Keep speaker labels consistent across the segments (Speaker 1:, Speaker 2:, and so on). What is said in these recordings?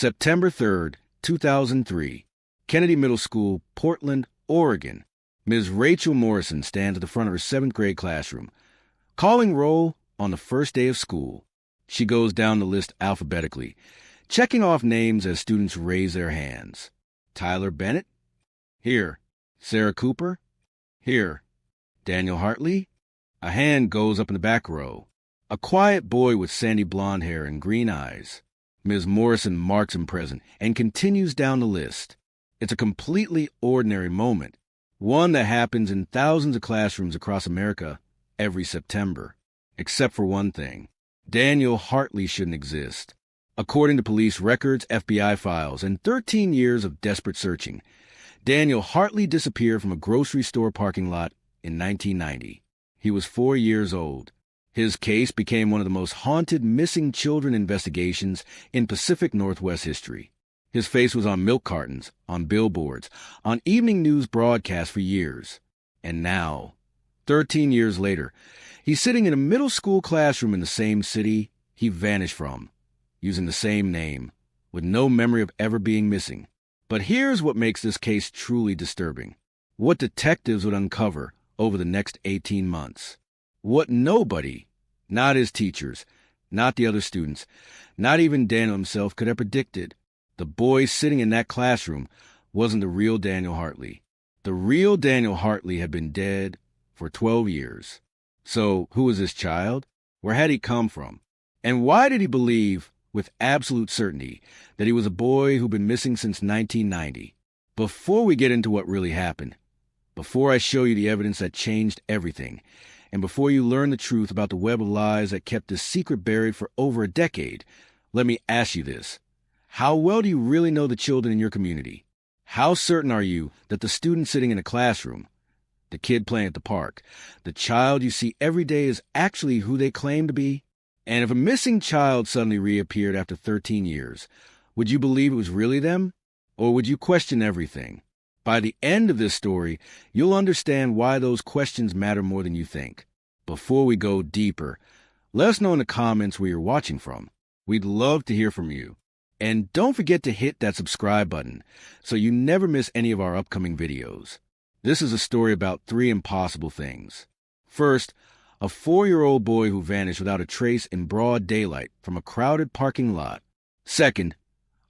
Speaker 1: September 3rd, 2003. Kennedy Middle School, Portland, Oregon. Ms. Rachel Morrison stands at the front of her 7th grade classroom. Calling roll on the first day of school. She goes down the list alphabetically, checking off names as students raise their hands. Tyler Bennett? Here. Sarah Cooper? Here. Daniel Hartley? A hand goes up in the back row. A quiet boy with sandy blonde hair and green eyes. Ms. Morrison marks him present and continues down the list. It's a completely ordinary moment, one that happens in thousands of classrooms across America every September. Except for one thing. Daniel Hartley shouldn't exist. According to police records, FBI files, and 13 years of desperate searching, Daniel Hartley disappeared from a grocery store parking lot in 1990. He was 4 years old. His case became one of the most haunted missing children investigations in Pacific Northwest history. His face was on milk cartons, on billboards, on evening news broadcasts for years. And now, 13 years later, he's sitting in a middle school classroom in the same city he vanished from, using the same name, with no memory of ever being missing. But here's what makes this case truly disturbing. What detectives would uncover over the next 18 months. What nobody, not his teachers, not the other students, not even Daniel himself could have predicted. The boy sitting in that classroom wasn't the real Daniel Hartley. The real Daniel Hartley had been dead for 12 years. So, who was this child? Where had he come from? And why did he believe, with absolute certainty, that he was a boy who'd been missing since 1990? Before we get into what really happened, before I show you the evidence that changed everything, and before you learn the truth about the web of lies that kept this secret buried for over a decade, let me ask you this. How well do you really know the children in your community? How certain are you that the student sitting in a classroom, the kid playing at the park, the child you see every day is actually who they claim to be? And if a missing child suddenly reappeared after 13 years, would you believe it was really them? Or would you question everything? By the end of this story, you'll understand why those questions matter more than you think. Before we go deeper, let us know in the comments where you're watching from. We'd love to hear from you. And don't forget to hit that subscribe button so you never miss any of our upcoming videos. This is a story about 3 impossible things. First, a 4-year-old boy who vanished without a trace in broad daylight from a crowded parking lot. Second,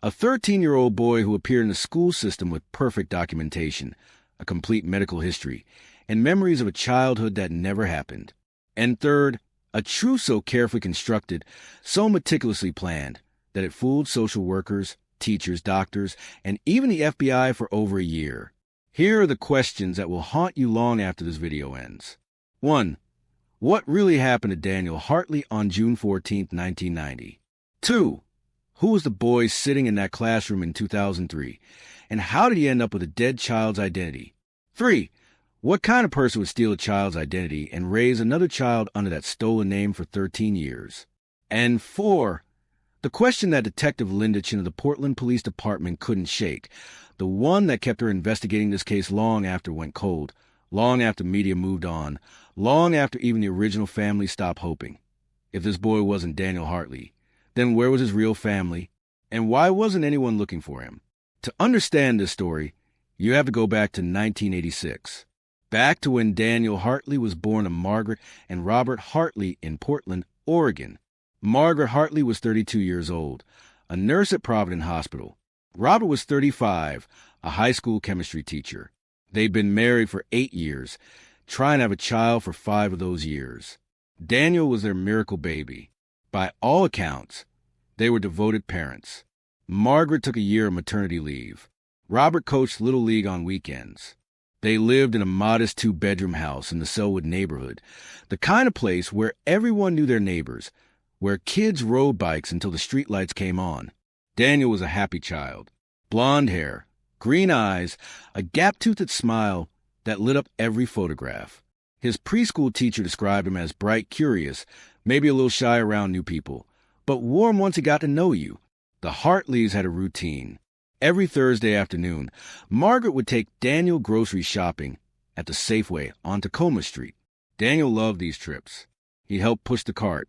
Speaker 1: a 13-year-old boy who appeared in the school system with perfect documentation, a complete medical history, and memories of a childhood that never happened. And third, a truth so carefully constructed, so meticulously planned, that it fooled social workers, teachers, doctors, and even the FBI for over a year. Here are the questions that will haunt you long after this video ends. 1. What really happened to Daniel Hartley on June 14, 1990? 2. Who was the boy sitting in that classroom in 2003? And how did he end up with a dead child's identity? 3. What kind of person would steal a child's identity and raise another child under that stolen name for 13 years? And 4. The question that Detective Linda Chin of the Portland Police Department couldn't shake, the one that kept her investigating this case long after it went cold, long after media moved on, long after even the original family stopped hoping. If this boy wasn't Daniel Hartley, then where was his real family? And why wasn't anyone looking for him? To understand this story, you have to go back to 1986. Back to when Daniel Hartley was born to Margaret and Robert Hartley in Portland, Oregon. Margaret Hartley was 32 years old, a nurse at Providence Hospital. Robert was 35, a high school chemistry teacher. They'd been married for 8 years, trying to have a child for 5 of those years. Daniel was their miracle baby. By all accounts, they were devoted parents. Margaret took a year of maternity leave. Robert coached Little League on weekends. They lived in a modest 2-bedroom house in the Selwood neighborhood, the kind of place where everyone knew their neighbors, where kids rode bikes until the streetlights came on. Daniel was a happy child. Blonde hair, green eyes, a gap-toothed smile that lit up every photograph. His preschool teacher described him as bright, curious, maybe a little shy around new people, but warm once he got to know you. The Hartleys had a routine. Every Thursday afternoon, Margaret would take Daniel grocery shopping at the Safeway on Tacoma Street. Daniel loved these trips. He helped push the cart,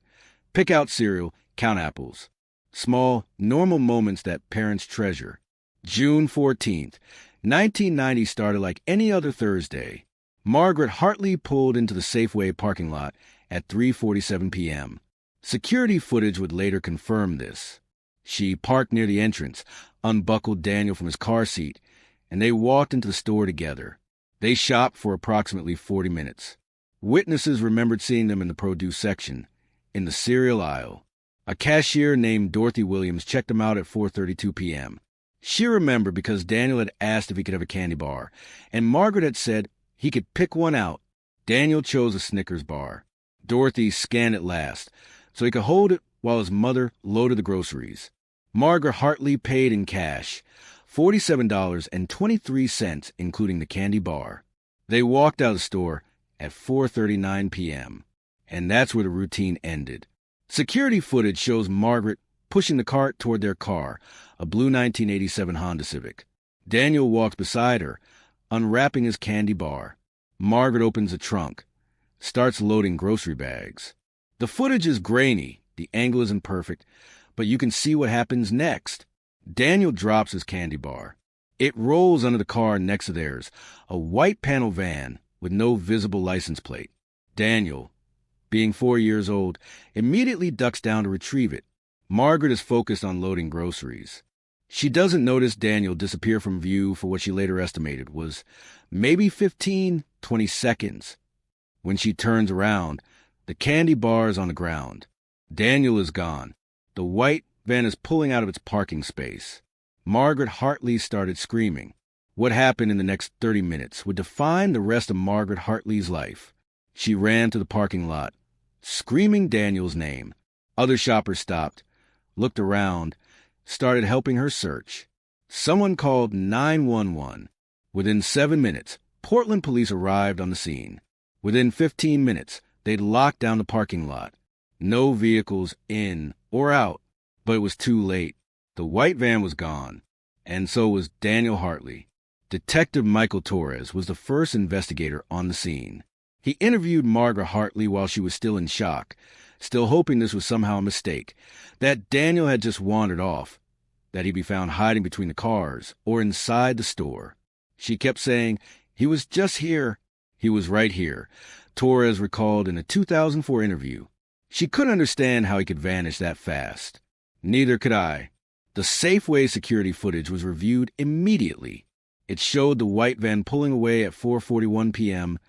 Speaker 1: pick out cereal, count apples. Small, normal moments that parents treasure. June 14th, 1990 started like any other Thursday. Margaret Hartley pulled into the Safeway parking lot at 3:47 p.m. Security footage would later confirm this. She parked near the entrance, unbuckled Daniel from his car seat, and they walked into the store together. They shopped for approximately 40 minutes. Witnesses remembered seeing them in the produce section, in the cereal aisle. A cashier named Dorothy Williams checked them out at 4:32 p.m. She remembered because Daniel had asked if he could have a candy bar, and Margaret had said he could pick one out. Daniel chose a Snickers bar. Dorothy scanned it last, so he could hold it while his mother loaded the groceries. Margaret Hartley paid in cash, $47.23, including the candy bar. They walked out of the store at 4:39 p.m., and that's where the routine ended. Security footage shows Margaret pushing the cart toward their car, a blue 1987 Honda Civic. Daniel walks beside her, unwrapping his candy bar. Margaret opens the trunk, starts loading grocery bags. The footage is grainy, the angle isn't perfect, but you can see what happens next. Daniel drops his candy bar. It rolls under the car next to theirs, a white panel van with no visible license plate. Daniel, being 4 years old, immediately ducks down to retrieve it. Margaret is focused on loading groceries. She doesn't notice Daniel disappear from view for what she later estimated was maybe 15, 20 seconds. When she turns around, the candy bar is on the ground. Daniel is gone. The white van is pulling out of its parking space. Margaret Hartley started screaming. What happened in the next 30 minutes would define the rest of Margaret Hartley's life. She ran to the parking lot, screaming Daniel's name. Other shoppers stopped, looked around, started helping her search. Someone called 911. Within 7 minutes, Portland police arrived on the scene. Within 15 minutes, they'd locked down the parking lot. No vehicles in or out, but it was too late. The white van was gone, and so was Daniel Hartley. Detective Michael Torres was the first investigator on the scene. He interviewed Margaret Hartley while she was still in shock, still hoping this was somehow a mistake, that Daniel had just wandered off, that he'd be found hiding between the cars or inside the store. She kept saying, "He was just here." "He was right here," Torres recalled in a 2004 interview. She couldn't understand how he could vanish that fast. Neither could I. The Safeway security footage was reviewed immediately. It showed the white van pulling away at 4:41 p.m.,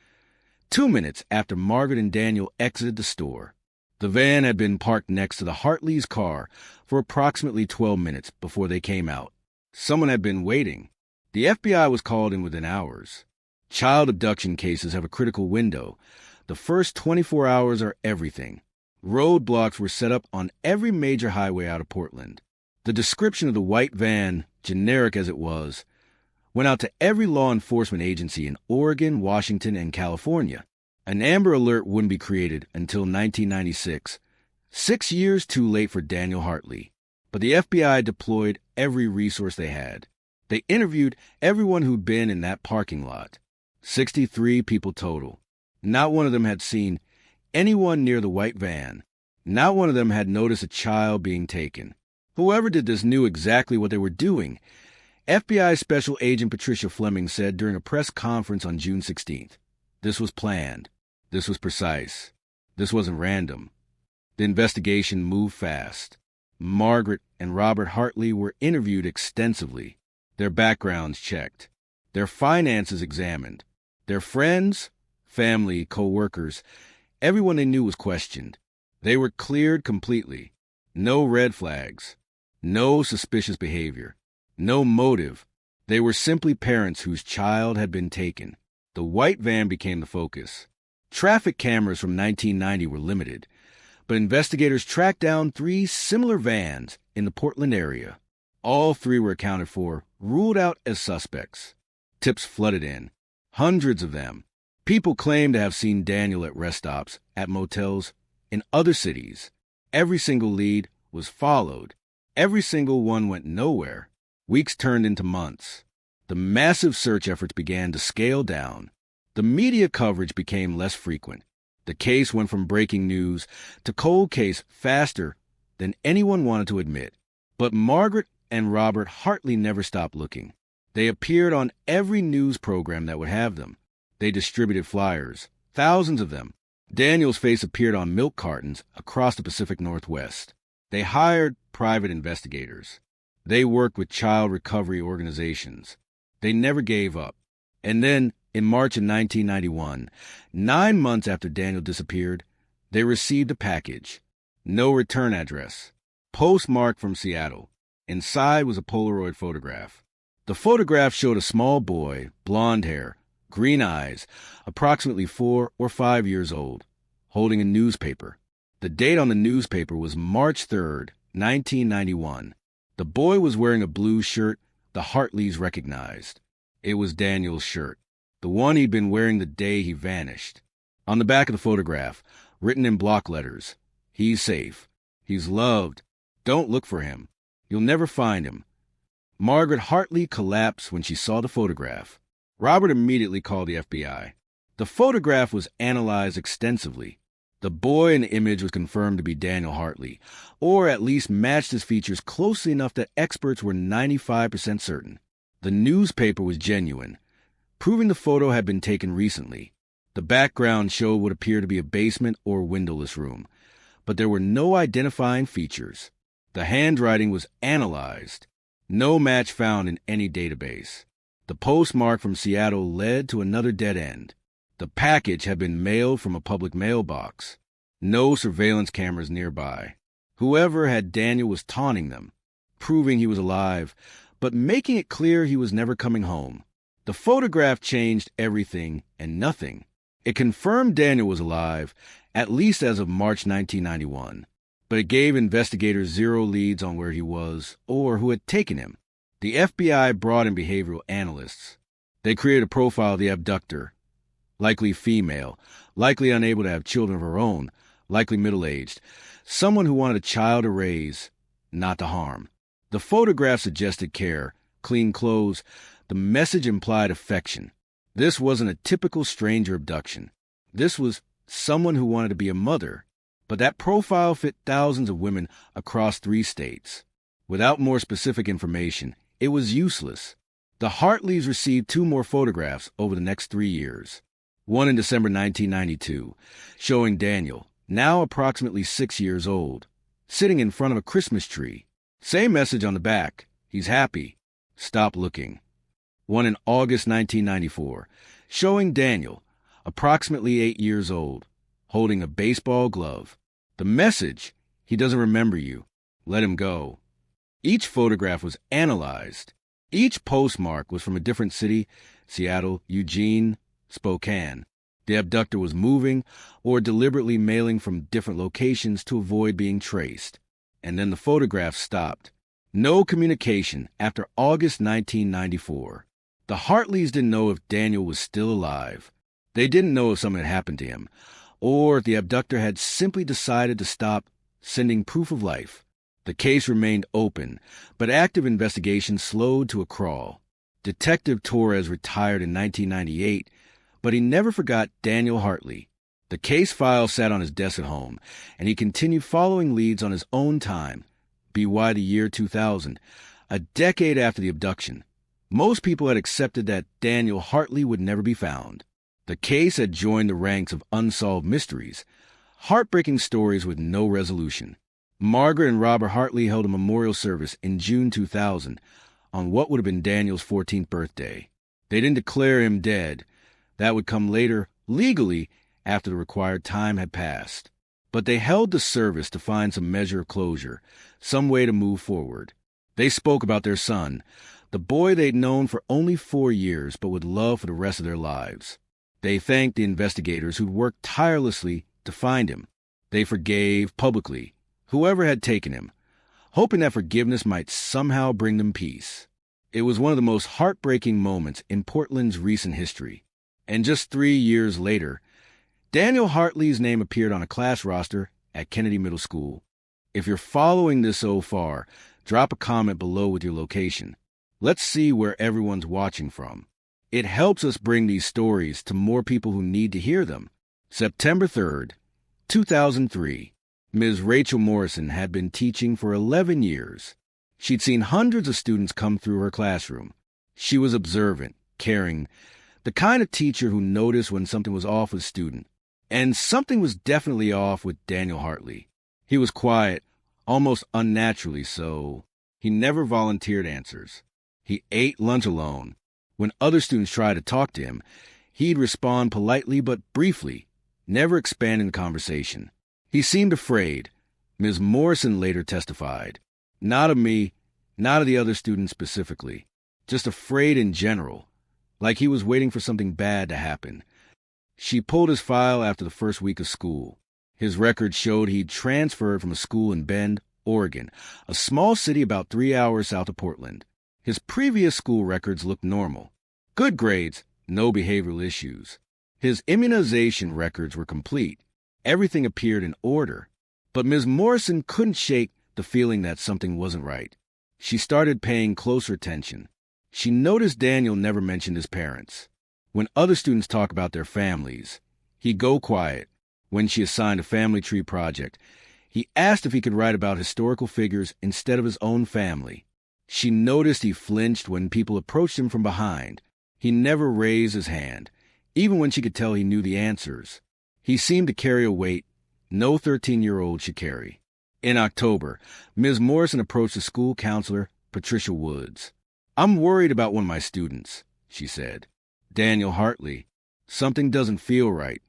Speaker 1: 2 minutes after Margaret and Daniel exited the store. The van had been parked next to the Hartley's car for approximately 12 minutes before they came out. Someone had been waiting. The FBI was called in within hours. Child abduction cases have a critical window. The first 24 hours are everything. Roadblocks were set up on every major highway out of Portland. The description of the white van, generic as it was, went out to every law enforcement agency in Oregon, Washington, and California. An Amber Alert wouldn't be created until 1996, 6 years too late for Daniel Hartley. But the FBI deployed every resource they had. They interviewed everyone who'd been in that parking lot. 63 people total. Not one of them had seen anyone near the white van. Not one of them had noticed a child being taken. Whoever did this knew exactly what they were doing. FBI Special Agent Patricia Fleming said during a press conference on June 16th, "This was planned. This was precise. This wasn't random." The investigation moved fast. Margaret and Robert Hartley were interviewed extensively, their backgrounds checked, their finances examined, their friends, family, co-workers, everyone they knew was questioned. They were cleared completely. No red flags, no suspicious behavior, no motive. They were simply parents whose child had been taken. The white van became the focus. Traffic cameras from 1990 were limited, but investigators tracked down 3 similar vans in the Portland area. All 3 were accounted for, ruled out as suspects. Tips flooded in. Hundreds of them. People claimed to have seen Daniel at rest stops, at motels, in other cities. Every single lead was followed. Every single one went nowhere. Weeks turned into months. The massive search efforts began to scale down. The media coverage became less frequent. The case went from breaking news to cold case faster than anyone wanted to admit. But Margaret and Robert Hartley never stopped looking. They appeared on every news program that would have them. They distributed flyers, thousands of them. Daniel's face appeared on milk cartons across the Pacific Northwest. They hired private investigators. They worked with child recovery organizations. They never gave up. And then, in March of 1991, 9 months after Daniel disappeared, they received a package. No return address. Postmarked from Seattle. Inside was a Polaroid photograph. The photograph showed a small boy, blonde hair, green eyes, approximately 4 or 5 years old, holding a newspaper. The date on the newspaper was March 3rd, 1991. The boy was wearing a blue shirt the Hartleys recognized. It was Daniel's shirt, the one he'd been wearing the day he vanished. On the back of the photograph, written in block letters, "He's safe. He's loved. Don't look for him. You'll never find him." Margaret Hartley collapsed when she saw the photograph. Robert immediately called the FBI. The photograph was analyzed extensively. The boy in the image was confirmed to be Daniel Hartley, or at least matched his features closely enough that experts were 95% certain. The newspaper was genuine, proving the photo had been taken recently. The background showed what appeared to be a basement or windowless room, but there were no identifying features. The handwriting was analyzed. No match found in any database. The postmark from Seattle led to another dead end. The package had been mailed from a public mailbox. No surveillance cameras nearby. Whoever had Daniel was taunting them, proving he was alive, but making it clear he was never coming home. The photograph changed everything and nothing. It confirmed Daniel was alive, at least as of March 1991, but it gave investigators zero leads on where he was or who had taken him. The FBI brought in behavioral analysts. They created a profile of the abductor. Likely female, likely unable to have children of her own, likely middle-aged, someone who wanted a child to raise, not to harm. The photograph suggested care, clean clothes. The message implied affection. This wasn't a typical stranger abduction. This was someone who wanted to be a mother. But that profile fit thousands of women across 3 states. Without more specific information, it was useless. The Hartleys received 2 more photographs over the next 3 years. One in December 1992, showing Daniel, now approximately 6 years old, sitting in front of a Christmas tree. Same message on the back, "He's happy. Stop looking." One in August 1994, showing Daniel, approximately 8 years old, holding a baseball glove. The message, "He doesn't remember you. Let him go." Each photograph was analyzed. Each postmark was from a different city, Seattle, Eugene, Spokane. The abductor was moving or deliberately mailing from different locations to avoid being traced. And then the photographs stopped. No communication after August 1994. The Hartleys didn't know if Daniel was still alive. They didn't know if something had happened to him, or if the abductor had simply decided to stop sending proof of life. The case remained open, but active investigation slowed to a crawl. Detective Torres retired in 1998, but he never forgot Daniel Hartley. The case file sat on his desk at home, and he continued following leads on his own time. BY the year 2000, a decade after the abduction. Most people had accepted that Daniel Hartley would never be found. The case had joined the ranks of unsolved mysteries, heartbreaking stories with no resolution. Margaret and Robert Hartley held a memorial service in June 2000 on what would have been Daniel's 14th birthday. They didn't declare him dead. That would come later, legally, after the required time had passed. But they held the service to find some measure of closure, some way to move forward. They spoke about their son, the boy they'd known for only 4 years but would love for the rest of their lives. They thanked the investigators who'd worked tirelessly to find him. They forgave, publicly, whoever had taken him, hoping that forgiveness might somehow bring them peace. It was one of the most heartbreaking moments in Portland's recent history. And just 3 years later, Daniel Hartley's name appeared on a class roster at Kennedy Middle School. If you're following this so far, drop a comment below with your location. Let's see where everyone's watching from. It helps us bring these stories to more people who need to hear them. September 3rd, 2003. Ms. Rachel Morrison had been teaching for 11 years. She'd seen hundreds of students come through her classroom. She was observant, caring, the kind of teacher who noticed when something was off with a student. And something was definitely off with Daniel Hartley. He was quiet, almost unnaturally so. He never volunteered answers. He ate lunch alone. When other students tried to talk to him, he'd respond politely but briefly, never expanding the conversation. He seemed afraid. Ms. Morrison later testified. Not of me, not of the other students specifically. Just afraid in general, like he was waiting for something bad to happen. She pulled his file after the first week of school. His record showed he'd transferred from a school in Bend, Oregon, a small city about 3 hours south of Portland. His previous school records looked normal. Good grades, no behavioral issues. His immunization records were complete. Everything appeared in order. But Ms. Morrison couldn't shake the feeling that something wasn't right. She started paying closer attention. She noticed Daniel never mentioned his parents. When other students talk about their families, he'd go quiet. When she assigned a family tree project, he asked if he could write about historical figures instead of his own family. She noticed he flinched when people approached him from behind. He never raised his hand, even when she could tell he knew the answers. He seemed to carry a weight no 13-year-old should carry. In October, Ms. Morrison approached the school counselor, Patricia Woods. "I'm worried about one of my students," she said. "Daniel Hartley. Something doesn't feel right."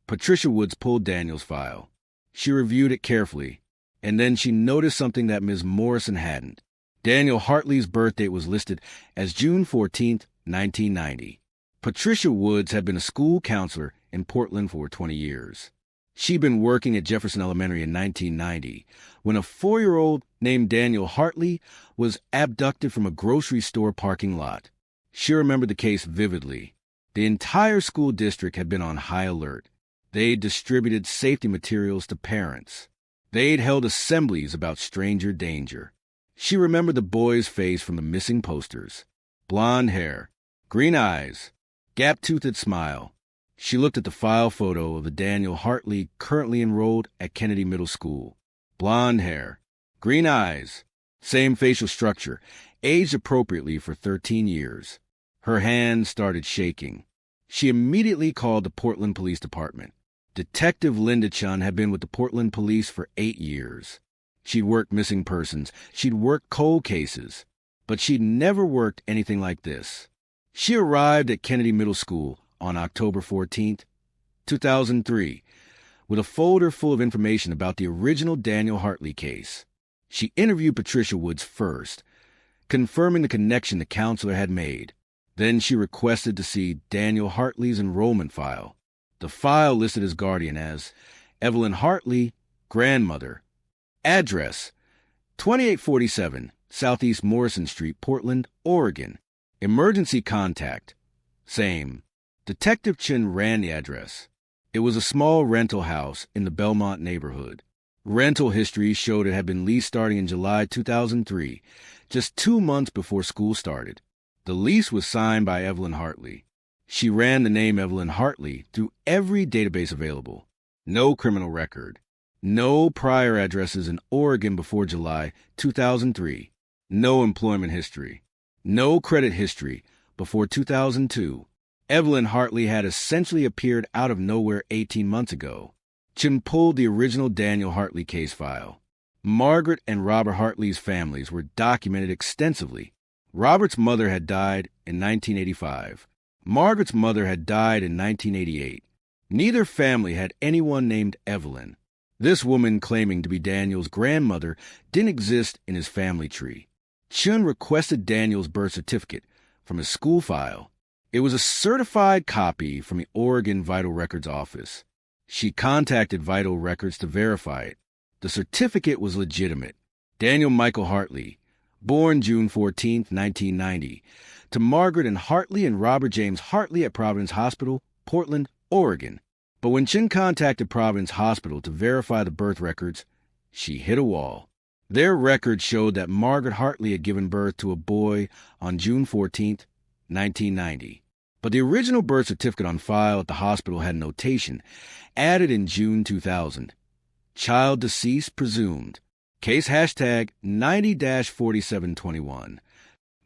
Speaker 1: Patricia Woods pulled Daniel's file. She reviewed it carefully, and then she noticed something that Ms. Morrison hadn't. Daniel Hartley's birth date was listed as June 14, 1990. Patricia Woods had been a school counselor in Portland for 20 years. She'd been working at Jefferson Elementary in 1990 when a 4-year-old named Daniel Hartley was abducted from a grocery store parking lot. She remembered the case vividly. The entire school district had been on high alert. They'd distributed safety materials to parents. They'd held assemblies about stranger danger. She remembered the boy's face from the missing posters. Blonde hair, green eyes, gap-toothed smile. She looked at the file photo of the Daniel Hartley currently enrolled at Kennedy Middle School. Blonde hair, green eyes, same facial structure, aged appropriately for 13 years. Her hands started shaking. She immediately called the Portland Police Department. Detective Linda Chun had been with the Portland Police for 8 years. She'd worked missing persons. She'd worked cold cases. But she'd never worked anything like this. She arrived at Kennedy Middle School on October 14, 2003, with a folder full of information about the original Daniel Hartley case. She interviewed Patricia Woods first, confirming the connection the counselor had made. Then she requested to see Daniel Hartley's enrollment file. The file listed his guardian as Evelyn Hartley, grandmother. Address: 2847 Southeast Morrison Street, Portland, Oregon. Emergency contact: same. Detective Chin ran the address. It was a small rental house in the Belmont neighborhood. Rental history showed it had been leased starting in July 2003, just 2 months before school started. The lease was signed by Evelyn Hartley. She ran the name Evelyn Hartley through every database available. No criminal record. No prior addresses in Oregon before July 2003. No employment history. No credit history before 2002. Evelyn Hartley had essentially appeared out of nowhere 18 months ago. Chin pulled the original Daniel Hartley case file. Margaret and Robert Hartley's families were documented extensively. Robert's mother had died in 1985. Margaret's mother had died in 1988. Neither family had anyone named Evelyn. This woman claiming to be Daniel's grandmother didn't exist in his family tree. Chun requested Daniel's birth certificate from his school file. It was a certified copy from the Oregon Vital Records office. She contacted Vital Records to verify it. The certificate was legitimate. Daniel Michael Hartley, born June 14, 1990, to Margaret and Hartley and Robert James Hartley at Providence Hospital, Portland, Oregon. But when Chin contacted Providence Hospital to verify the birth records, she hit a wall. Their records showed that Margaret Hartley had given birth to a boy on June 14, 1990. But the original birth certificate on file at the hospital had a notation added in June 2000. Child deceased presumed. Case hashtag 90-4721.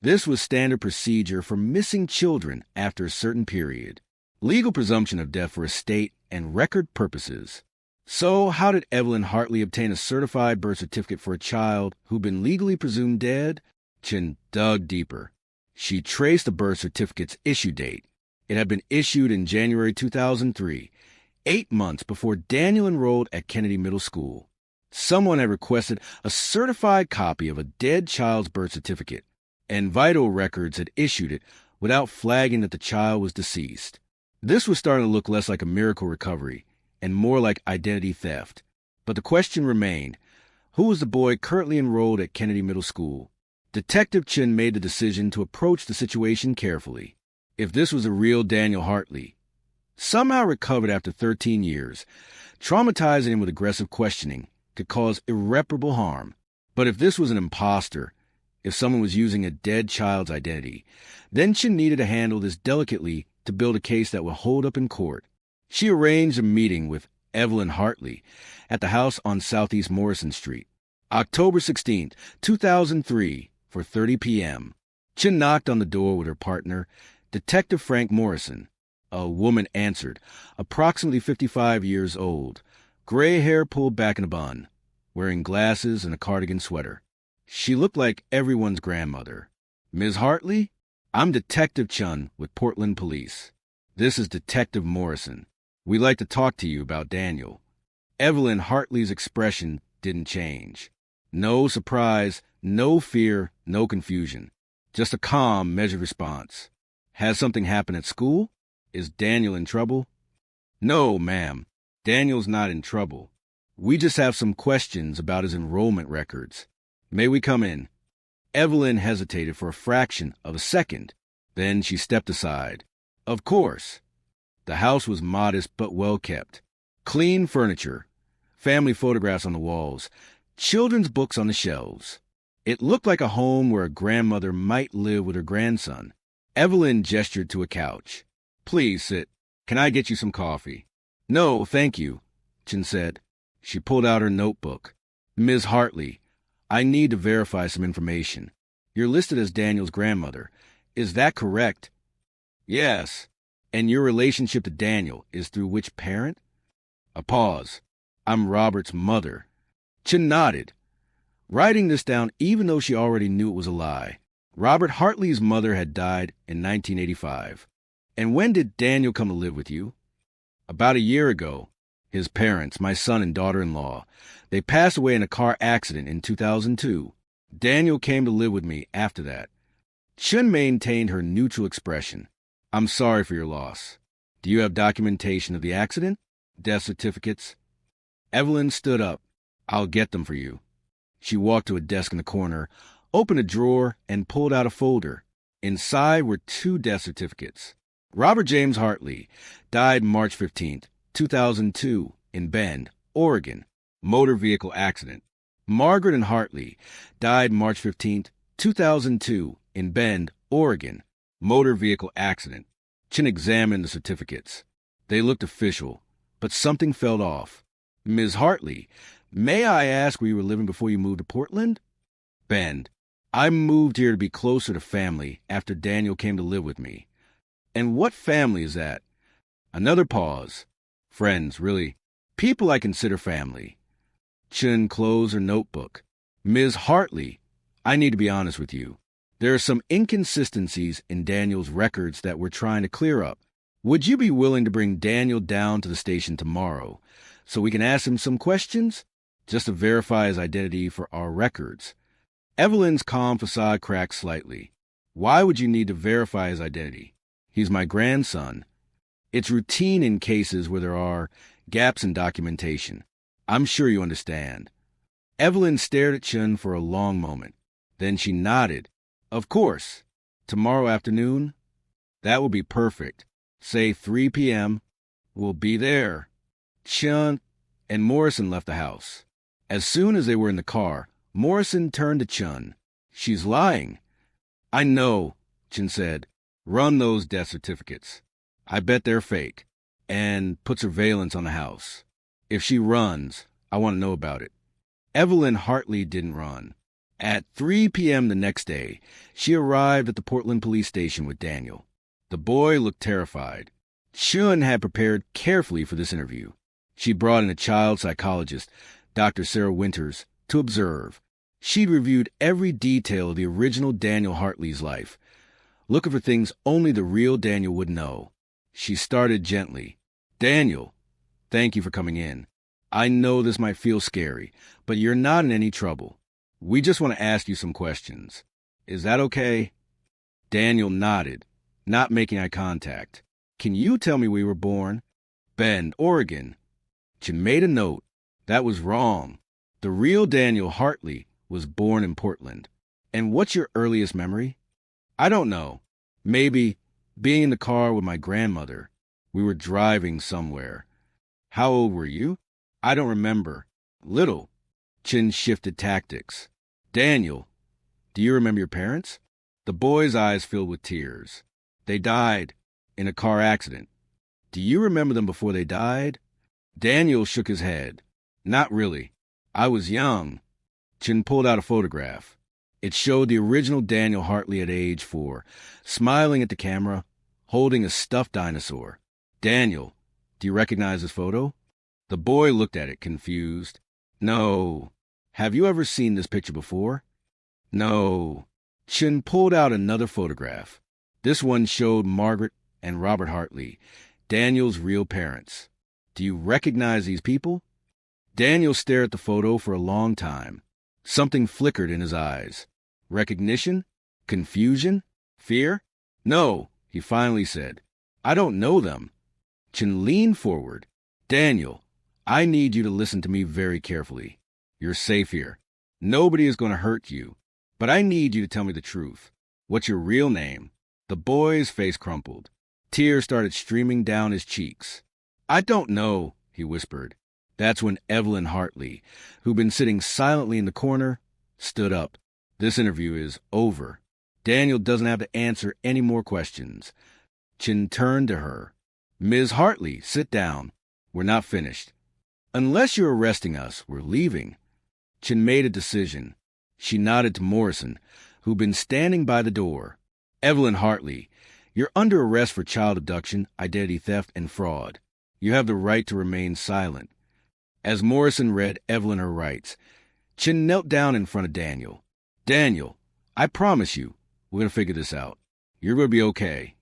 Speaker 1: This was standard procedure for missing children after a certain period. Legal presumption of death for estate and record purposes. So, how did Evelyn Hartley obtain a certified birth certificate for a child who'd been legally presumed dead? Chin dug deeper. She traced the birth certificate's issue date. It had been issued in January 2003, 8 months before Daniel enrolled at Kennedy Middle School. Someone had requested a certified copy of a dead child's birth certificate, and Vital Records had issued it without flagging that the child was deceased. This was starting to look less like a miracle recovery and more like identity theft. But the question remained, who was the boy currently enrolled at Kennedy Middle School? Detective Chin made the decision to approach the situation carefully. If this was a real Daniel Hartley, somehow recovered after 13 years, traumatizing him with aggressive questioning could cause irreparable harm. But if this was an imposter, if someone was using a dead child's identity, then Chin needed to handle this delicately to build a case that would hold up in court. She arranged a meeting with Evelyn Hartley at the house on Southeast Morrison Street, October 16, 2003, for 30 p.m. Chin knocked on the door with her partner, Detective Frank Morrison. A woman answered, approximately 55 years old, gray hair pulled back in a bun, wearing glasses and a cardigan sweater. She looked like everyone's grandmother. Ms. Hartley? I'm Detective Chun with Portland Police. This is Detective Morrison. We'd like to talk to you about Daniel. Evelyn Hartley's expression didn't change. No surprise, no fear, no confusion. Just a calm, measured response. Has something happened at school? Is Daniel in trouble? No, ma'am. Daniel's not in trouble. We just have some questions about his enrollment records. May we come in? Evelyn hesitated for a fraction of a second. Then she stepped aside. Of course. The house was modest but well kept. Clean furniture, family photographs on the walls, children's books on the shelves. It looked like a home where a grandmother might live with her grandson. Evelyn gestured to a couch. Please sit. Can I get you some coffee? No, thank you, Chin said. She pulled out her notebook. Ms. Hartley, I need to verify some information. You're listed as Daniel's grandmother. Is that correct? Yes. And your relationship to Daniel is through which parent? A pause. I'm Robert's mother. Chin nodded, writing this down even though she already knew it was a lie. Robert Hartley's mother had died in 1985. And when did Daniel come to live with you? About a year ago. His parents, my son and daughter-in-law, they passed away in a car accident in 2002. Daniel came to live with me after that. Chin maintained her neutral expression. I'm sorry for your loss. Do you have documentation of the accident? Death certificates? Evelyn stood up. I'll get them for you. She walked to a desk in the corner, opened a drawer, and pulled out a folder. Inside were 2 death certificates. Robert James Hartley died March 15th, 2002, in Bend, Oregon, motor vehicle accident. Margaret and Hartley died March 15th, 2002, in Bend, Oregon, motor vehicle accident. Chin examined the certificates. They looked official, but something felt off. Ms. Hartley, may I ask where you were living before you moved to Portland? Bend. I moved here to be closer to family after Daniel came to live with me. And what family is that? Another pause. Friends, really. People I consider family. Chin closed her notebook. Ms. Hartley, I need to be honest with you. There are some inconsistencies in Daniel's records that we're trying to clear up. Would you be willing to bring Daniel down to the station tomorrow so we can ask him some questions? Just to verify his identity for our records. Evelyn's calm facade cracked slightly. Why would you need to verify his identity? He's my grandson. It's routine in cases where there are gaps in documentation. I'm sure you understand. Evelyn stared at Chun for a long moment. Then she nodded. Of course. Tomorrow afternoon? That will be perfect. Say 3 p.m. We'll be there. Chun and Morrison left the house. As soon as they were in the car, Morrison turned to Chun. She's lying. I know, Chun said. Run those death certificates. I bet they're fake. And put surveillance on the house. If she runs, I want to know about it. Evelyn Hartley didn't run. At 3 p.m. the next day, she arrived at the Portland police station with Daniel. The boy looked terrified. Chun had prepared carefully for this interview. She brought in a child psychologist, Dr. Sarah Winters, to observe. She'd reviewed every detail of the original Daniel Hartley's life, looking for things only the real Daniel would know. She started gently. Daniel, thank you for coming in. I know this might feel scary, but you're not in any trouble. We just want to ask you some questions. Is that okay? Daniel nodded, not making eye contact. Can you tell me where you were born? Bend, Oregon. Chun made a note. That was wrong. The real Daniel Hartley was born in Portland. And what's your earliest memory? I don't know. Maybe being in the car with my grandmother. We were driving somewhere. How old were you? I don't remember. Little. Chun shifted tactics. Daniel, do you remember your parents? The boy's eyes filled with tears. They died in a car accident. Do you remember them before they died? Daniel shook his head. Not really. I was young. Chun pulled out a photograph. It showed the original Daniel Hartley at age 4, smiling at the camera, holding a stuffed dinosaur. Daniel, do you recognize this photo? The boy looked at it, confused. No. Have you ever seen this picture before? No. Chun pulled out another photograph. This one showed Margaret and Robert Hartley, Daniel's real parents. Do you recognize these people? Daniel stared at the photo for a long time. Something flickered in his eyes. Recognition? Confusion? Fear? No, he finally said. I don't know them. Chun leaned forward. Daniel, I need you to listen to me very carefully. You're safe here. Nobody is going to hurt you. But I need you to tell me the truth. What's your real name? The boy's face crumpled. Tears started streaming down his cheeks. I don't know, he whispered. That's when Evelyn Hartley, who'd been sitting silently in the corner, stood up. This interview is over. Daniel doesn't have to answer any more questions. Chun turned to her. Ms. Hartley, sit down. We're not finished. Unless you're arresting us, we're leaving. Chun made a decision. She nodded to Morrison, who'd been standing by the door. Evelyn Hartley, you're under arrest for child abduction, identity theft, and fraud. You have the right to remain silent. As Morrison read Evelyn her rights, Chun knelt down in front of Daniel. Daniel, I promise you, we're going to figure this out. You're going to be okay.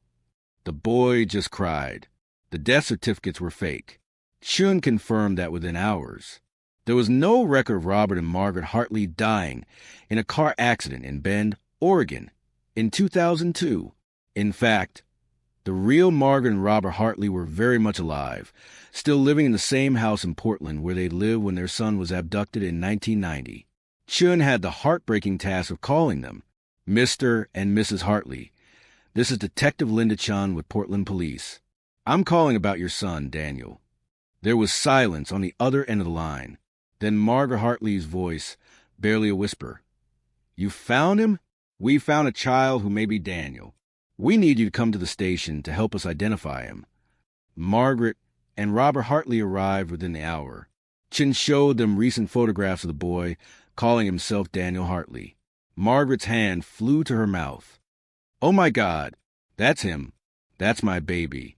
Speaker 1: The boy just cried. The death certificates were fake. Chun confirmed that within hours. There was no record of Robert and Margaret Hartley dying in a car accident in Bend, Oregon, in 2002. In fact, the real Margaret and Robert Hartley were very much alive, still living in the same house in Portland where they lived when their son was abducted in 1990. Chun had the heartbreaking task of calling them, Mr. and Mrs. Hartley. This is Detective Linda Chun with Portland Police. I'm calling about your son, Daniel. There was silence on the other end of the line. Then Margaret Hartley's voice, barely a whisper. You found him? We found a child who may be Daniel. We need you to come to the station to help us identify him. Margaret and Robert Hartley arrived within the hour. Chun showed them recent photographs of the boy, calling himself Daniel Hartley. Margaret's hand flew to her mouth. Oh my God, that's him. That's my baby.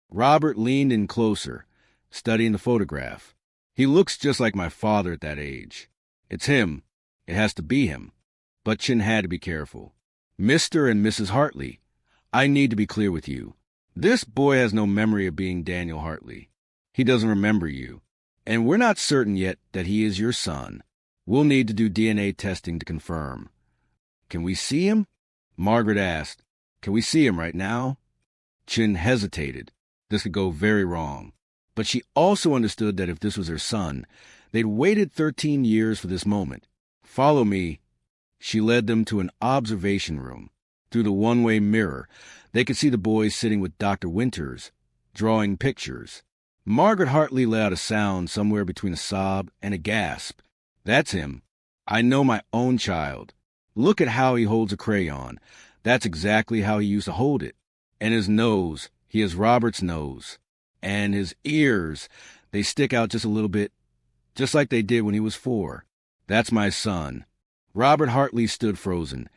Speaker 1: Robert leaned in closer, studying the photograph. He looks just like my father at that age. It's him. It has to be him. But Chun had to be careful. Mr. and Mrs. Hartley, I need to be clear with you. This boy has no memory of being Daniel Hartley. He doesn't remember you. And we're not certain yet that he is your son. We'll need to do DNA testing to confirm. Can we see him? Margaret asked. Can we see him right now? Chun hesitated. This could go very wrong. But she also understood that if this was her son, they'd waited 13 years for this moment. Follow me. She led them to an observation room. Through the one-way mirror, they could see the boy sitting with Dr. Winters, drawing pictures. Margaret Hartley let out a sound somewhere between a sob and a gasp. That's him. I know my own child. Look at how he holds a crayon. That's exactly how he used to hold it. And his nose, he has Robert's nose. And his ears, they stick out just a little bit. just like they did when he was 4. That's my son. Robert Hartley stood frozen,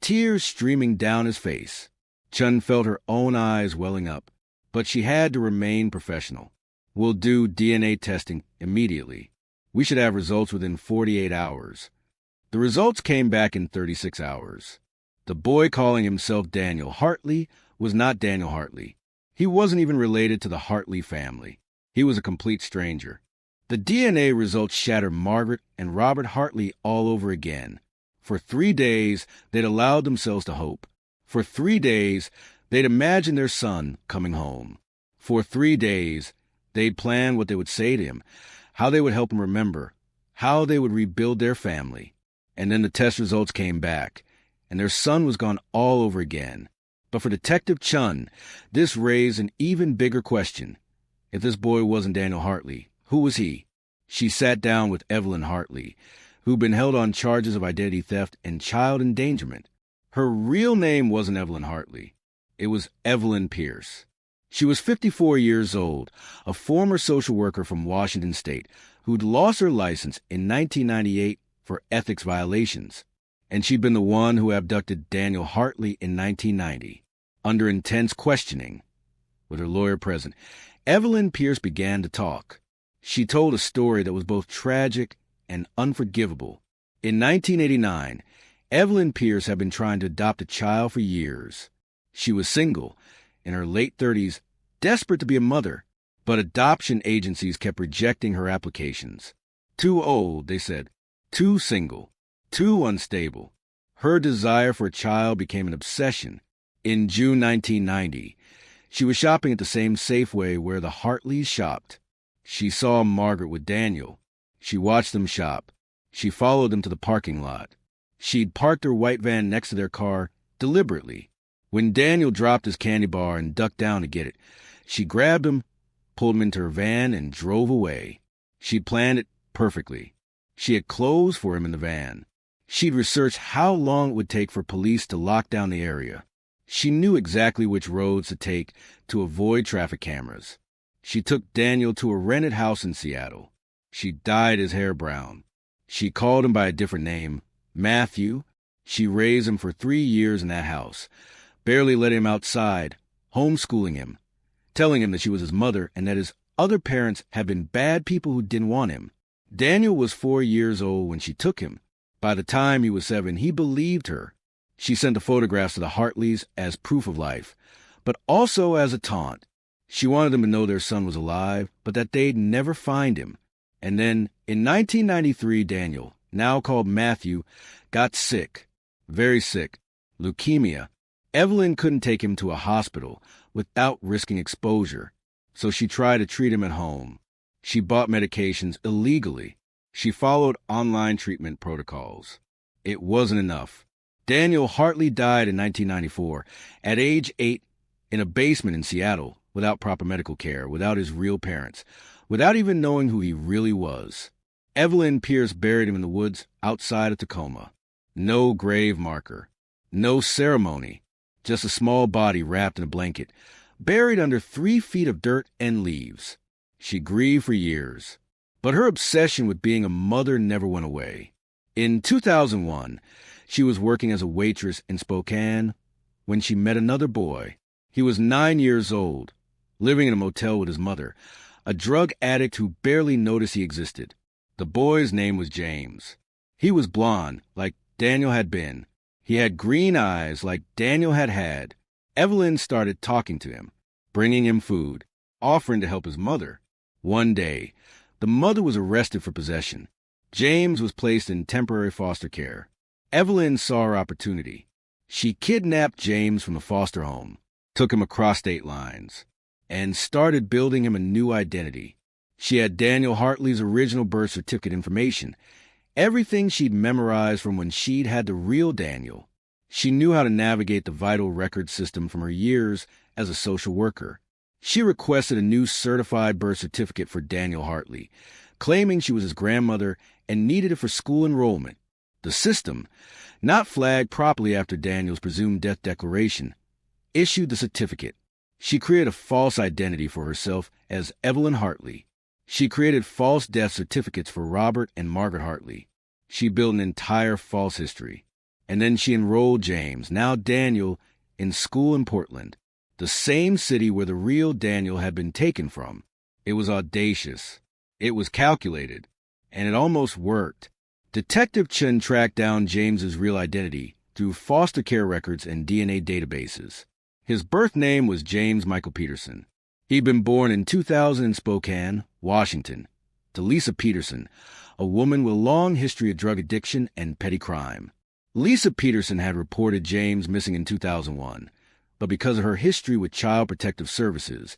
Speaker 1: tears streaming down his face. Chun felt her own eyes welling up, but she had to remain professional. We'll do DNA testing immediately. We should have results within 48 hours. The results came back in 36 hours. The boy calling himself Daniel Hartley was not Daniel Hartley. He wasn't even related to the Hartley family. He was a complete stranger. The DNA results shattered Margaret and Robert Hartley all over again. For 3 days, they'd allowed themselves to hope. For 3 days, they'd imagined their son coming home. For 3 days, they'd planned what they would say to him, how they would help him remember, how they would rebuild their family. And then the test results came back, and their son was gone all over again. But for Detective Chun, this raised an even bigger question. If this boy wasn't Daniel Hartley, who was he? She sat down with Evelyn Hartley, who'd been held on charges of identity theft and child endangerment. Her real name wasn't Evelyn Hartley. It was Evelyn Pierce. She was 54 years old, a former social worker from Washington State who'd lost her license in 1998 for ethics violations. And she'd been the one who abducted Daniel Hartley in 1990. Under intense questioning, with her lawyer present, Evelyn Pierce began to talk. She told a story that was both tragic and unforgivable. In 1989, Evelyn Pierce had been trying to adopt a child for years. She was single, in her late 30s, desperate to be a mother, but adoption agencies kept rejecting her applications. Too old, they said, too single, too unstable. Her desire for a child became an obsession. In June 1990, she was shopping at the same Safeway where the Hartleys shopped. She saw Margaret with Daniel. She watched them shop. She followed them to the parking lot. She'd parked her white van next to their car deliberately. When Daniel dropped his candy bar and ducked down to get it, she grabbed him, pulled him into her van, and drove away. She'd planned it perfectly. She had clothes for him in the van. She'd researched how long it would take for police to lock down the area. She knew exactly which roads to take to avoid traffic cameras. She took Daniel to a rented house in Seattle. She dyed his hair brown. She called him by a different name, Matthew. She raised him for 3 years in that house, barely let him outside, homeschooling him, telling him that she was his mother and that his other parents had been bad people who didn't want him. Daniel was 4 years old when she took him. By the time he was 7, he believed her. She sent the photographs to the Hartleys as proof of life, but also as a taunt. She wanted them to know their son was alive, but that they'd never find him. And then, in 1993, Daniel, now called Matthew, got sick, very sick, leukemia. Evelyn couldn't take him to a hospital without risking exposure, so she tried to treat him at home. She bought medications illegally. She followed online treatment protocols. It wasn't enough. Daniel Hartley died in 1994, at age 8, in a basement in Seattle, without proper medical care, without his real parents, without even knowing who he really was. Evelyn Pierce buried him in the woods outside of Tacoma. No grave marker, no ceremony, just a small body wrapped in a blanket, buried under 3 feet of dirt and leaves. She grieved for years, but her obsession with being a mother never went away. In 2001, she was working as a waitress in Spokane when she met another boy. He was 9 years old, living in a motel with his mother, a drug addict who barely noticed he existed. The boy's name was James. He was blond, like Daniel had been. He had green eyes, like Daniel had had. Evelyn started talking to him, bringing him food, offering to help his mother. One day, the mother was arrested for possession. James was placed in temporary foster care. Evelyn saw her opportunity. She kidnapped James from the foster home, took him across state lines, and started building him a new identity. She had Daniel Hartley's original birth certificate information, everything she'd memorized from when she'd had the real Daniel. She knew how to navigate the vital record system from her years as a social worker. She requested a new certified birth certificate for Daniel Hartley, claiming she was his grandmother and needed it for school enrollment. The system, not flagged properly after Daniel's presumed death declaration, issued the certificate. She created a false identity for herself as Evelyn Hartley. She created false death certificates for Robert and Margaret Hartley. She built an entire false history. And then she enrolled James, now Daniel, in school in Portland, the same city where the real Daniel had been taken from. It was audacious. It was calculated. And it almost worked. Detective Chen tracked down James's real identity through foster care records and DNA databases. His birth name was James Michael Peterson. He'd been born in 2000 in Spokane, Washington, to Lisa Peterson, a woman with a long history of drug addiction and petty crime. Lisa Peterson had reported James missing in 2001, but because of her history with Child Protective Services,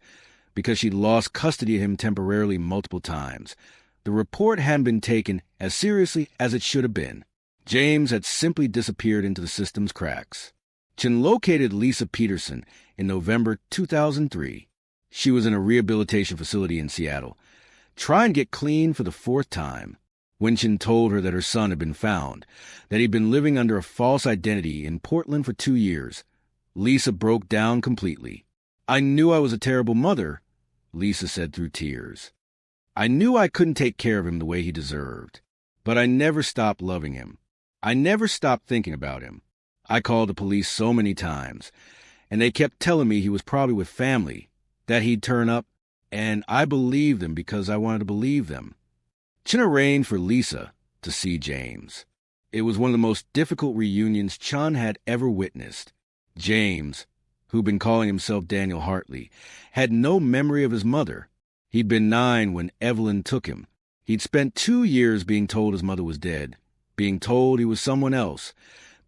Speaker 1: because she'd lost custody of him temporarily multiple times, the report hadn't been taken as seriously as it should have been. James had simply disappeared into the system's cracks. Chen located Lisa Peterson in November 2003. She was in a rehabilitation facility in Seattle, trying to get clean for the fourth time. When Chen told her that her son had been found, that he'd been living under a false identity in Portland for 2 years, Lisa broke down completely. "I knew I was a terrible mother," Lisa said through tears. "I knew I couldn't take care of him the way he deserved. But I never stopped loving him. I never stopped thinking about him. I called the police so many times, and they kept telling me he was probably with family, that he'd turn up, and I believed them because I wanted to believe them." Chen arranged for Lisa to see James. It was one of the most difficult reunions Chen had ever witnessed. James, who'd been calling himself Daniel Hartley, had no memory of his mother. He'd been 9 when Evelyn took him. He'd spent 2 years being told his mother was dead, being told he was someone else,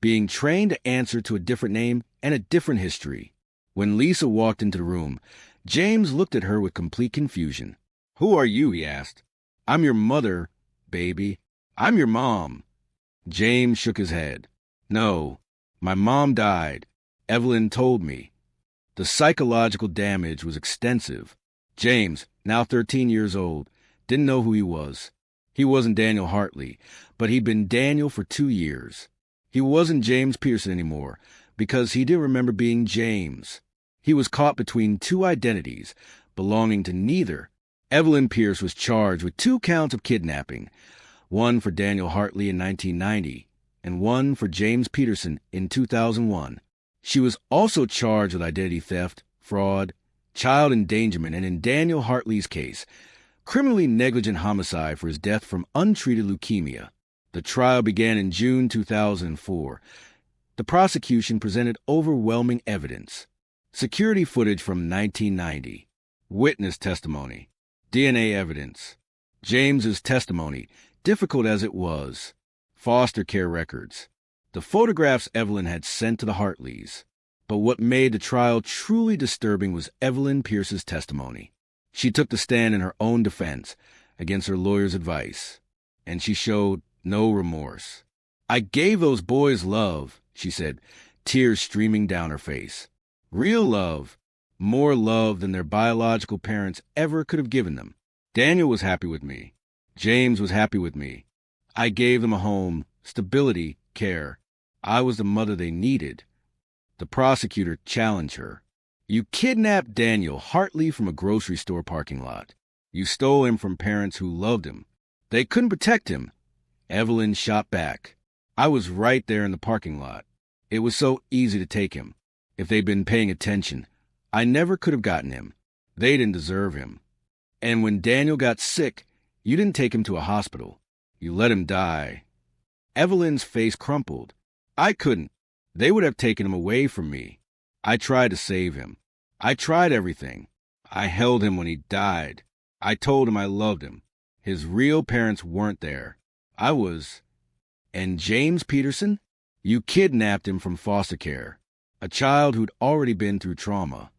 Speaker 1: being trained to answer to a different name and a different history. When Lisa walked into the room, James looked at her with complete confusion. "Who are you?" he asked. "I'm your mother, baby. I'm your mom." James shook his head. "No, my mom died. Evelyn told me." The psychological damage was extensive. James, now 13 years old, didn't know who he was. He wasn't Daniel Hartley, but he'd been Daniel for 2 years. He wasn't James Pearson anymore, because he didn't remember being James. He was caught between 2 identities, belonging to neither. Evelyn Pierce was charged with 2 counts of kidnapping, one for Daniel Hartley in 1990 and one for James Peterson in 2001. She was also charged with identity theft, fraud, child endangerment, and in Daniel Hartley's case, criminally negligent homicide for his death from untreated leukemia. The trial began in June 2004. The prosecution presented overwhelming evidence. Security footage from 1990, witness testimony, DNA evidence, James's testimony, difficult as it was, foster care records, the photographs Evelyn had sent to the Hartleys. But what made the trial truly disturbing was Evelyn Pierce's testimony. She took the stand in her own defense against her lawyer's advice, and she showed no remorse. "I gave those boys love," she said, tears streaming down her face. "Real love, more love than their biological parents ever could have given them. Daniel was happy with me. James was happy with me. I gave them a home, stability, care. I was the mother they needed." The prosecutor challenged her. "You kidnapped Daniel Hartley from a grocery store parking lot. You stole him from parents who loved him. They couldn't protect him." Evelyn shot back. "I was right there in the parking lot. It was so easy to take him. If they'd been paying attention, I never could have gotten him. They didn't deserve him. And when Daniel got sick, you didn't take him to a hospital. You let him die." Evelyn's face crumpled. "I couldn't. They would have taken him away from me. I tried to save him. I tried everything. I held him when he died. I told him I loved him. His real parents weren't there. I was..." "And James Peterson? You kidnapped him from foster care, a child who'd already been through trauma.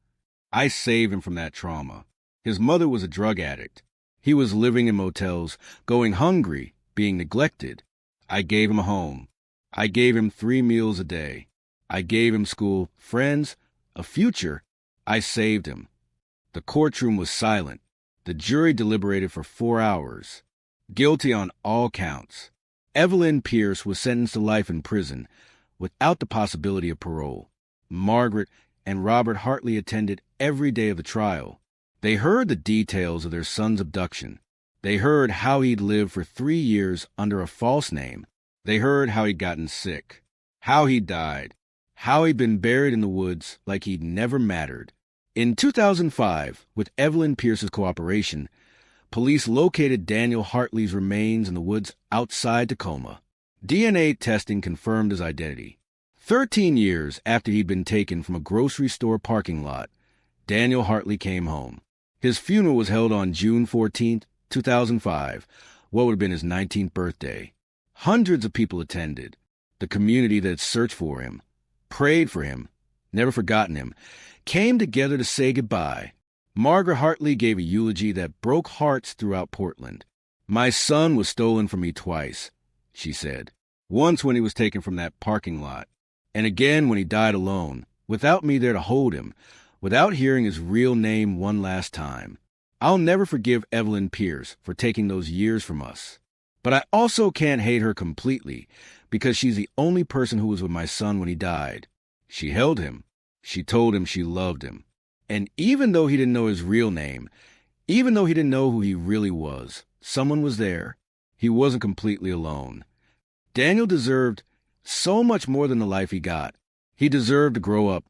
Speaker 1: I saved him from that trauma. His mother was a drug addict. He was living in motels, going hungry, being neglected. I gave him a home. I gave him 3 meals a day. I gave him school, friends, a future. I saved him." The courtroom was silent. The jury deliberated for 4 hours. Guilty on all counts. Evelyn Pierce was sentenced to life in prison without the possibility of parole. Margaret and Robert Hartley attended every day of the trial. They heard the details of their son's abduction. They heard how he'd lived for 3 years under a false name. They heard how he'd gotten sick, how he died, how he'd been buried in the woods like he'd never mattered. In 2005, with Evelyn Pierce's cooperation, police located Daniel Hartley's remains in the woods outside Tacoma. DNA testing confirmed his identity. 13 years after he'd been taken from a grocery store parking lot, Daniel Hartley came home. His funeral was held on June 14, 2005, what would have been his 19th birthday. Hundreds of people attended. The community that had searched for him, prayed for him, never forgotten him, came together to say goodbye. Margaret Hartley gave a eulogy that broke hearts throughout Portland. "My son was stolen from me twice," she said. "Once when he was taken from that parking lot, and again when he died alone, without me there to hold him, without hearing his real name one last time. I'll never forgive Evelyn Pierce for taking those years from us. But I also can't hate her completely, because she's the only person who was with my son when he died. She held him. She told him she loved him. And even though he didn't know his real name, even though he didn't know who he really was, someone was there. He wasn't completely alone. Daniel deserved so much more than the life he got. He deserved to grow up,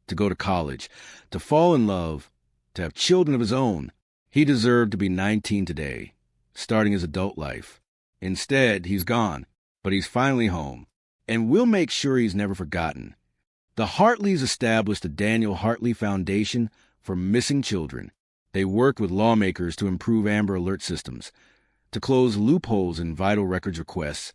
Speaker 1: to go to college, to fall in love, to have children of his own. He deserved to be 19 today, starting his adult life. Instead, he's gone, but he's finally home, and we'll make sure he's never forgotten. The Hartleys established the Daniel Hartley Foundation for Missing Children. They worked with lawmakers to improve Amber Alert systems, to close loopholes in vital records requests,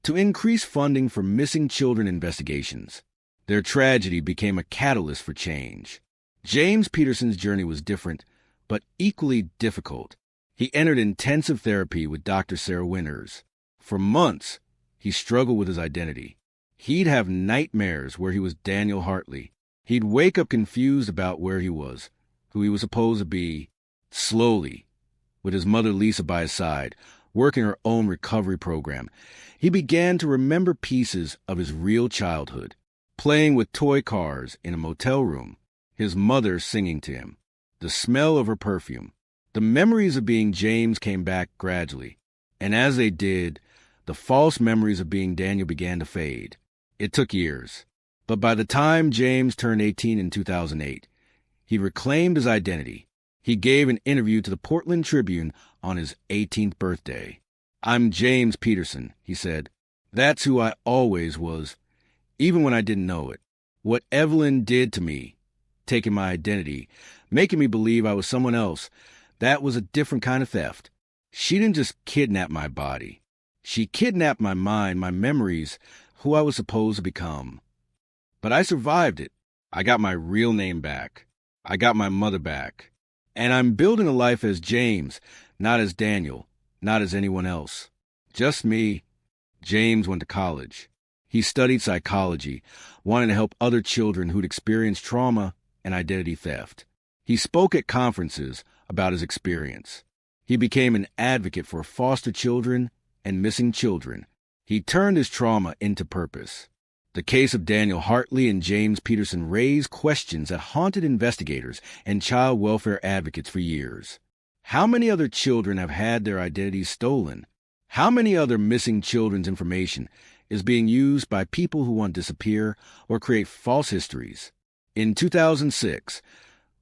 Speaker 1: to increase funding for missing children investigations. Their tragedy became a catalyst for change. James Peterson's journey was different, but equally difficult. He entered intensive therapy with Dr. Sarah Winters. For months, he struggled with his identity. He'd have nightmares where he was Daniel Hartley. He'd wake up confused about where he was, who he was supposed to be. Slowly, with his mother Lisa by his side, working her own recovery program, he began to remember pieces of his real childhood. Playing with toy cars in a motel room, his mother singing to him, the smell of her perfume. The memories of being James came back gradually, and as they did, the false memories of being Daniel began to fade. It took years, but by the time James turned 18 in 2008, he reclaimed his identity. He gave an interview to the Portland Tribune on his 18th birthday. "I'm James Peterson," he said. "That's who I always was, even when I didn't know it. What Evelyn did to me, taking my identity, making me believe I was someone else, that was a different kind of theft. She didn't just kidnap my body. She kidnapped my mind, my memories, who I was supposed to become. But I survived it. I got my real name back. I got my mother back. And I'm building a life as James, not as Daniel, not as anyone else. Just me." James went to college. He studied psychology, wanting to help other children who'd experienced trauma and identity theft. He spoke at conferences about his experience. He became an advocate for foster children and missing children. He turned his trauma into purpose. The case of Daniel Hartley and James Peterson raised questions that haunted investigators and child welfare advocates for years. How many other children have had their identities stolen? How many other missing children's information is being used by people who want to disappear or create false histories? In 2006,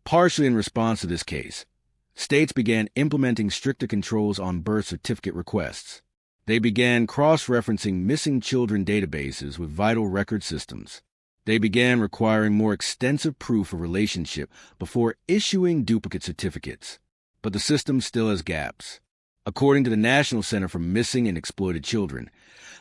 Speaker 1: partially in response to this case, states began implementing stricter controls on birth certificate requests. They began cross-referencing missing children databases with vital record systems. They began requiring more extensive proof of relationship before issuing duplicate certificates. But the system still has gaps. According to the National Center for Missing and Exploited Children,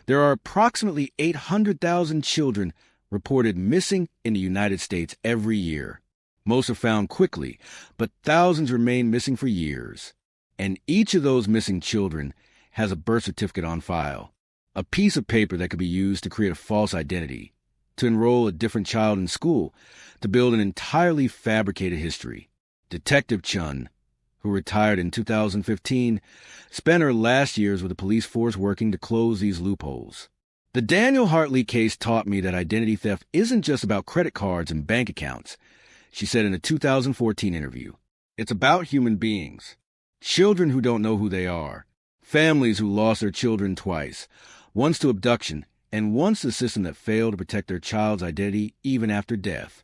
Speaker 1: there are approximately 800,000 children reported missing in the United States every year. Most are found quickly, but thousands remain missing for years. And each of those missing children has a birth certificate on file, a piece of paper that could be used to create a false identity, to enroll a different child in school, to build an entirely fabricated history. Detective Chun, who retired in 2015, spent her last years with the police force working to close these loopholes. "The Daniel Hartley case taught me that identity theft isn't just about credit cards and bank accounts," she said in a 2014 interview. "It's about human beings. Children who don't know who they are. Families who lost their children twice, once to abduction and once to the system that failed to protect their child's identity even after death.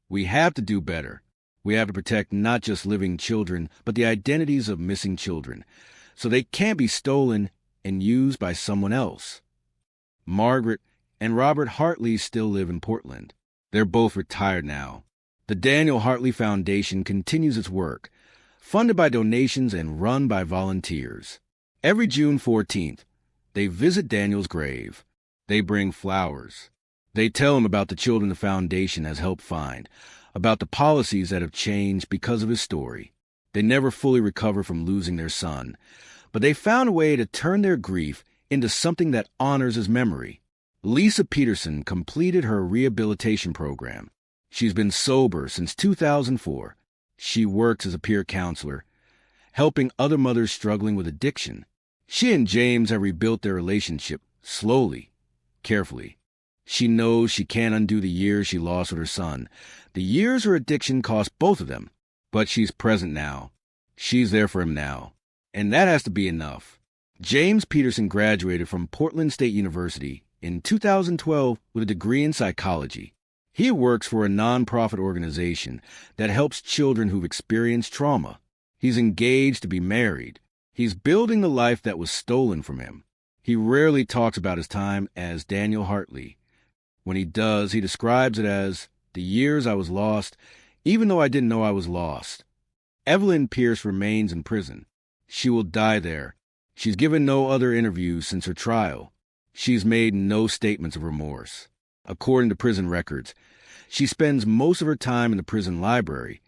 Speaker 1: We have to do better. We have to protect not just living children, but the identities of missing children, so they can't be stolen and used by someone else. Margaret and Robert Hartley still live in Portland. They're both retired now. The Daniel Hartley Foundation continues its work, funded by donations and run by volunteers. Every June 14th, they visit Daniel's grave. They bring flowers. They tell him about the children the foundation has helped find, about the policies that have changed because of his story. They never fully recover from losing their son, but they found a way to turn their grief into something that honors his memory. Lisa Peterson completed her rehabilitation program. She's been sober since 2004. She works as a peer counselor, helping other mothers struggling with addiction. She and James have rebuilt their relationship slowly, carefully. She knows she can't undo the years she lost with her son. The years her addiction cost both of them. But she's present now. She's there for him now. And that has to be enough. James Peterson graduated from Portland State University in 2012 with a degree in psychology. He works for a nonprofit organization that helps children who've experienced trauma. He's engaged to be married. He's building the life that was stolen from him. He rarely talks about his time as Daniel Hartley. When he does, he describes it as the years I was lost, even though I didn't know I was lost. Evelyn Pierce remains in prison. She will die there. She's given no other interviews since her trial. She's made no statements of remorse. According to prison records, she spends most of her time in the prison library,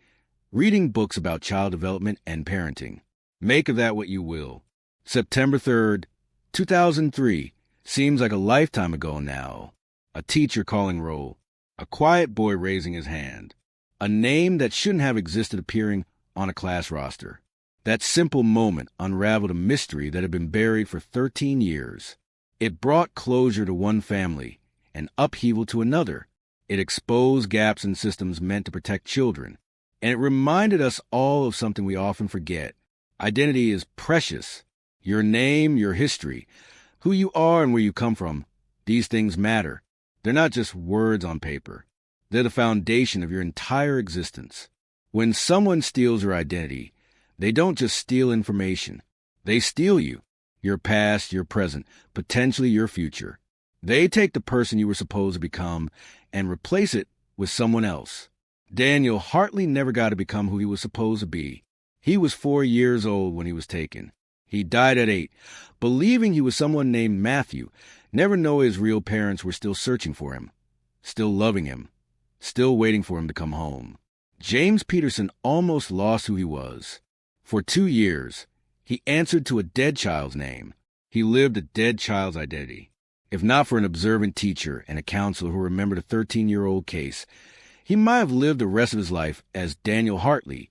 Speaker 1: reading books about child development and parenting. Make of that what you will. September 3rd, 2003, seems like a lifetime ago now. A teacher calling roll. A quiet boy raising his hand. A name that shouldn't have existed appearing on a class roster. That simple moment unraveled a mystery that had been buried for 13 years. It brought closure to one family and upheaval to another. It exposed gaps in systems meant to protect children. And it reminded us all of something we often forget. Identity is precious. Your name, your history, who you are and where you come from, these things matter. They're not just words on paper. They're the foundation of your entire existence. When someone steals your identity, they don't just steal information. They steal you, your past, your present, potentially your future. They take the person you were supposed to become and replace it with someone else. Daniel Hartley never got to become who he was supposed to be. He was 4 years old when he was taken. He died at 8, believing he was someone named Matthew, never knowing his real parents were still searching for him, still loving him, still waiting for him to come home. James Peterson almost lost who he was. For 2 years, he answered to a dead child's name. He lived a dead child's identity. If not for an observant teacher and a counselor who remembered a 13-year-old case, he might have lived the rest of his life as Daniel Hartley,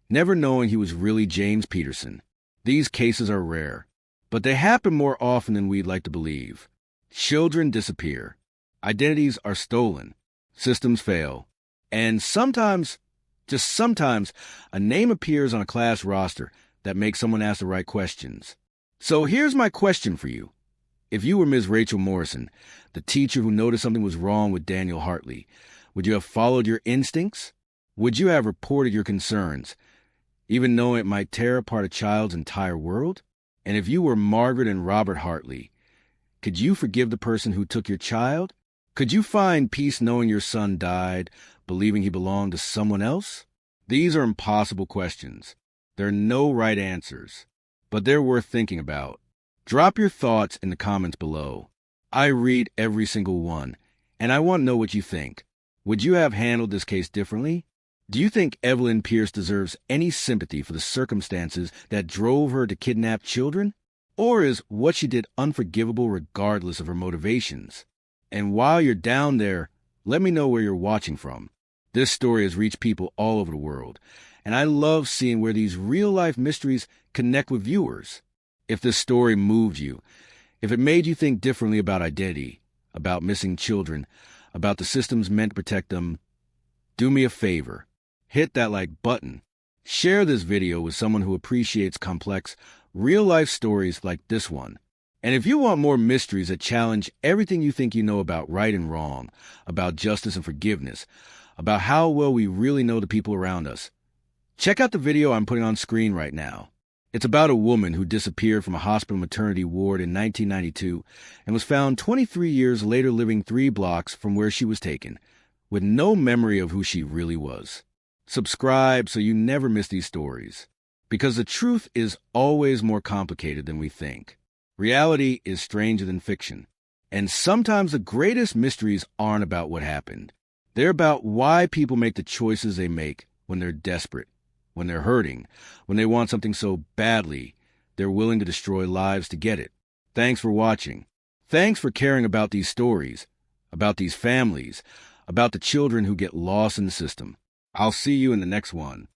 Speaker 1: never knowing he was really James Peterson. These cases are rare, but they happen more often than we'd like to believe. Children disappear. Identities are stolen. Systems fail. And sometimes, just sometimes, a name appears on a class roster that makes someone ask the right questions. So here's my question for you. If you were Ms. Rachel Morrison, the teacher who noticed something was wrong with Daniel Hartley, would you have followed your instincts? Would you have reported your concerns, even knowing it might tear apart a child's entire world? And if you were Margaret and Robert Hartley, could you forgive the person who took your child? Could you find peace knowing your son died, believing he belonged to someone else? These are impossible questions. There are no right answers, but they're worth thinking about. Drop your thoughts in the comments below. I read every single one, and I want to know what you think. Would you have handled this case differently? Do you think Evelyn Pierce deserves any sympathy for the circumstances that drove her to kidnap children? Or is what she did unforgivable regardless of her motivations? And while you're down there, let me know where you're watching from. This story has reached people all over the world, and I love seeing where these real-life mysteries connect with viewers. If this story moved you, if it made you think differently about identity, about missing children, about the systems meant to protect them, do me a favor. Hit that like button. Share this video with someone who appreciates complex, real-life stories like this one. And if you want more mysteries that challenge everything you think you know about right and wrong, about justice and forgiveness, about how well we really know the people around us, check out the video I'm putting on screen right now. It's about a woman who disappeared from a hospital maternity ward in 1992 and was found 23 years later living 3 blocks from where she was taken, with no memory of who she really was. Subscribe so you never miss these stories, because the truth is always more complicated than we think. Reality is stranger than fiction, and sometimes the greatest mysteries aren't about what happened. They're about why people make the choices they make when they're desperate, when they're hurting, when they want something so badly they're willing to destroy lives to get it. Thanks for watching. Thanks for caring about these stories, about these families, about the children who get lost in the system. I'll see you in the next one.